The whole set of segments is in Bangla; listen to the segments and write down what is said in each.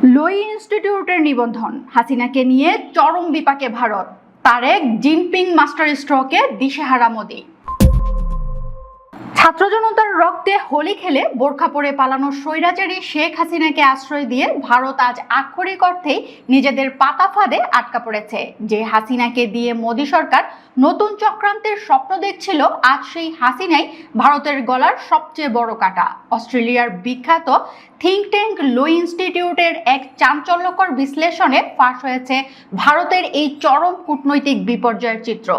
লোই ইনস্টিটিউটের নিবন্ধন, হাসিনাকে নিয়ে চরম বিপাকে ভারত, তারেক জিনপিং মাস্টার স্ট্রোকে দিশেহারা মোদি। ছাত্র জনতার রক্তে হোলি খেলে বোরখা পরে পালানো স্বৈরাচারী শেখ হাসিনাকে আশ্রয় দিয়ে ভারত আজ আক্ষরিক অর্থেই নিজেদের পাতা ফাঁদে আটকা পড়েছে। যে হাসিনাকে দিয়ে মোদি সরকার নতুন চক্রান্তের স্বপ্ন দেখছিল, আজ সেই হাসিনাই ভারতের গলার সবচেয়ে বড় কাঁটা। অস্ট্রেলিয়ার বিখ্যাত থিঙ্ক ট্যাঙ্ক লোই ইনস্টিটিউটের এক চাঞ্চল্যকর বিশ্লেষণে ফাঁস হয়েছে ভারতের এই চরম কূটনৈতিক বিপর্যয়ের চিত্র।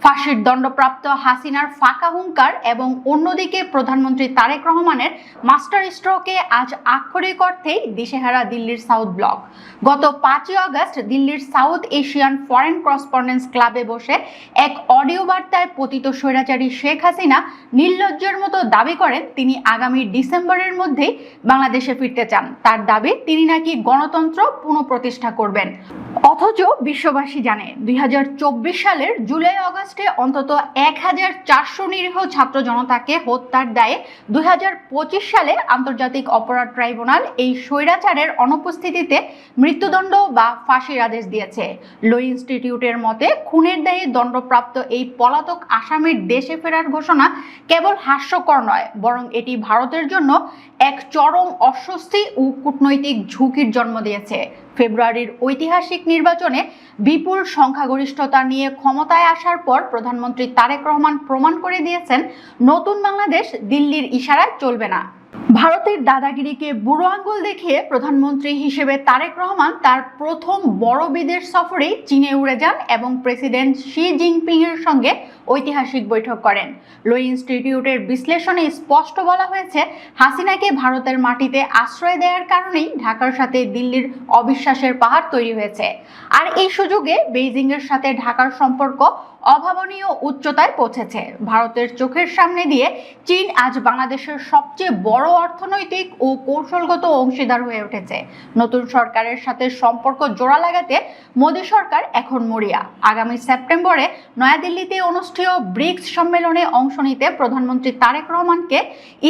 ফাঁসির দণ্ডপ্রাপ্ত হাসিনার ফাঁকা হুঙ্কার এবং অন্যদিকে প্রধানমন্ত্রী তারেক রহমানের মাস্টার স্ট্রোকে আজ আক্ষরিক অর্থেই দিশেহারা দিল্লির সাউথ ব্লক। গত 5ই আগস্ট দিল্লির সাউথ এশিয়ান ফরেন করসপন্ডেন্স ক্লাবে বসে এক অডিও বার্তায় পতিত স্বৈরাচারী শেখ হাসিনা নির্লজ্জের মতো দাবি করেন তিনি আগামী ডিসেম্বরের মধ্যেই বাংলাদেশে ফিরতে চান। তার দাবি তিনি নাকি গণতন্ত্র পুনঃপ্রতিষ্ঠা করবেন। অথচ বিশ্ববাসী জানে 2024 সালের জুলাই আগস্টে অন্তত 1400 নিরীহ ছাত্র জনতাকে হত্যার দায়ে 2025 সালে আন্তর্জাতিক অপরাধ ট্রাইব্যুনাল এই স্বৈরাচারের অনুপস্থিতিতে মৃত্যুদণ্ড বা ফাঁসির আদেশ দিয়েছে। লো ইনস্টিটিউটের মতে খুনের দায়ে দণ্ডপ্রাপ্ত এই পলাতক আসামির দেশে ফেরার ঘোষণা কেবল হাস্যকর নয়, বরং এটি ভারতের জন্য এক চরম অস্বস্তি ও কূটনৈতিক ঝুঁকির জন্ম দিয়েছে। ফেব্রুয়ারির ঐতিহাসিক নির্বাচনে বিপুল সংখ্যাগরিষ্ঠতা নিয়ে ক্ষমতায় আসার পর প্রধানমন্ত্রী তারেক রহমান প্রমাণ করে দিয়েছেন, নতুন বাংলাদেশ দিল্লির ইশারায় চলবে না। ভারতের দাদাগিরিকে বুড়ো আঙ্গুল দেখিয়ে প্রধানমন্ত্রী হিসেবে তারেক রহমান তার প্রথম বড় বিদেশ সফরেই চীনে উড়ে যান এবং প্রেসিডেন্ট শি জিনপিং এর সঙ্গে ঐতিহাসিক বৈঠক করেন। লো ইনস্টিটিউটের বিশ্লেষণে স্পষ্ট বলা হয়েছে, হাসিনাকে ভারতের মাটিতে আশ্রয় দেওয়ার কারণেই ঢাকার সাথে দিল্লির অবিশ্বাসের পাহাড় তৈরি হয়েছে। আর এই সুযোগে বেইজিং এর সাথে ঢাকার সম্পর্ক অভাবনীয় উচ্চতায় পৌঁছেছে। ভারতের চোখের সামনে দিয়ে চীন আজ বাংলাদেশের সবচেয়ে বড় অর্থনৈতিক ও কৌশলগত অংশীদার হয়ে উঠেছে। নতুন সরকারের সাথে সম্পর্ক জোড়া লাগাতে মোদি সরকার এখন মরিয়া। আগামী সেপ্টেম্বরে নয়াদিল্লিতে অনুষ্ঠেয় ব্রিক্স সম্মেলনে অংশ নিতে প্রধানমন্ত্রী তারেক রহমানকে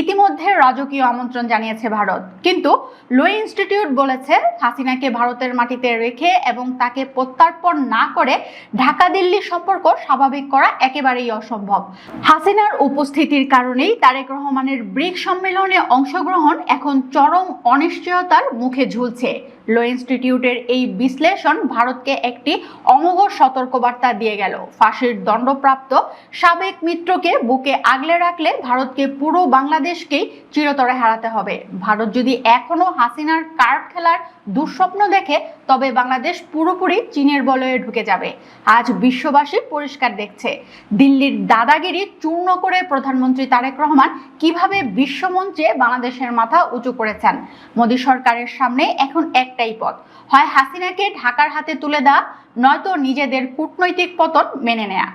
ইতিমধ্যে রাজকীয় আমন্ত্রণ জানিয়েছে ভারত। কিন্তু লো ইনস্টিটিউট বলেছে, হাসিনাকে ভারতের মাটিতে রেখে এবং তাকে প্রত্যার্পণ না করে ঢাকা দিল্লি সম্পর্ক স্বাভাবিক করা একেবারেই অসম্ভব। হাসিনার উপস্থিতির কারণেই তারেক রহমানের ব্রিক্স সম্মেলনে অংশগ্রহণ এখন চরম অনিশ্চয়তার মুখে ঝুলছে। লো ইনস্টিটিউটের এই বিশ্লেষণ ভারতকে একটি অমোঘ সতর্কবার্তা দিয়ে গেল। ফাঁসির দণ্ডপ্রাপ্ত সাবেক মিত্রকে বুকে আগলে রাখলে ভারতকে পুরো বাংলাদেশকেই চিরতরে হারাতে হবে। ভারত যদি এখনো হাসিনার কার্ড খেলার দুঃস্বপ্ন দেখে, তবে বাংলাদেশ পুরোপুরি চীনের বলয়ে ঢুকে যাবে। আজ বিশ্ববাসী পরিষ্কার দেখছে, দিল্লির দাদাগিরি চূর্ণ করে প্রধানমন্ত্রী তারেক রহমান কিভাবে বিশ্বমঞ্চে বাংলাদেশের মাথা উঁচু করেছেন। মোদি সরকারের সামনে এখন একটাই পথ, হয় হাসিনাকে ঢাকার হাতে তুলে দেওয়া, নয়তো নিজেদের কূটনৈতিক পতন মেনে নেয়া।